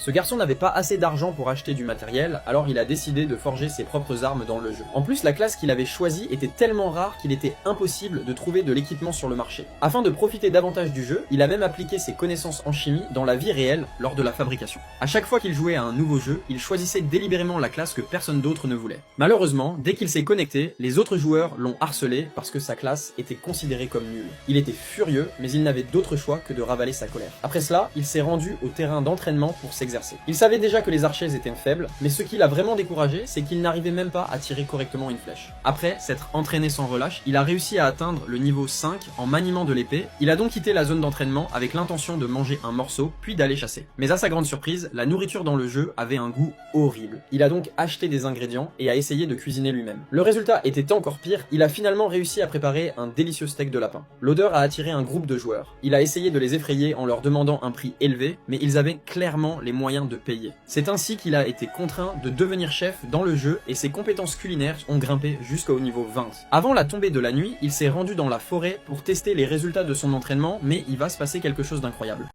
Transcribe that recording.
Ce garçon n'avait pas assez d'argent pour acheter du matériel, alors il a décidé de forger ses propres armes dans le jeu. En plus, la classe qu'il avait choisie était tellement rare qu'il était impossible de trouver de l'équipement sur le marché. Afin de profiter davantage du jeu, il a même appliqué ses connaissances en chimie dans la vie réelle lors de la fabrication. À chaque fois qu'il jouait à un nouveau jeu, il choisissait délibérément la classe que personne d'autre ne voulait. Malheureusement, dès qu'il s'est connecté, les autres joueurs l'ont harcelé parce que sa classe était considérée comme nulle. Il était furieux, mais il n'avait d'autre choix que de ravaler sa colère. Après cela, il s'est rendu au terrain d'entraînement pour s'exercer. Il savait déjà que les archers étaient faibles, mais ce qui l'a vraiment découragé, c'est qu'il n'arrivait même pas à tirer correctement une flèche. Après s'être entraîné sans relâche, il a réussi à atteindre le niveau 5 en maniement de l'épée. Il a donc quitté la zone d'entraînement avec l'intention de manger un morceau, puis d'aller chasser. Mais à sa grande surprise, la nourriture dans le jeu avait un goût horrible. Il a donc acheté des ingrédients et a essayé de cuisiner lui-même. Le résultat était encore pire, il a finalement réussi à préparer un délicieux steak de lapin. L'odeur a attiré un groupe de joueurs. Il a essayé de les effrayer en leur demandant un prix élevé, mais ils avaient clairement les moyens de payer. C'est ainsi qu'il a été contraint de devenir chef dans le jeu et ses compétences culinaires ont grimpé jusqu'au niveau 20. Avant la tombée de la nuit, il s'est rendu dans la forêt pour tester les résultats de son entraînement, mais il va se passer quelque chose d'incroyable.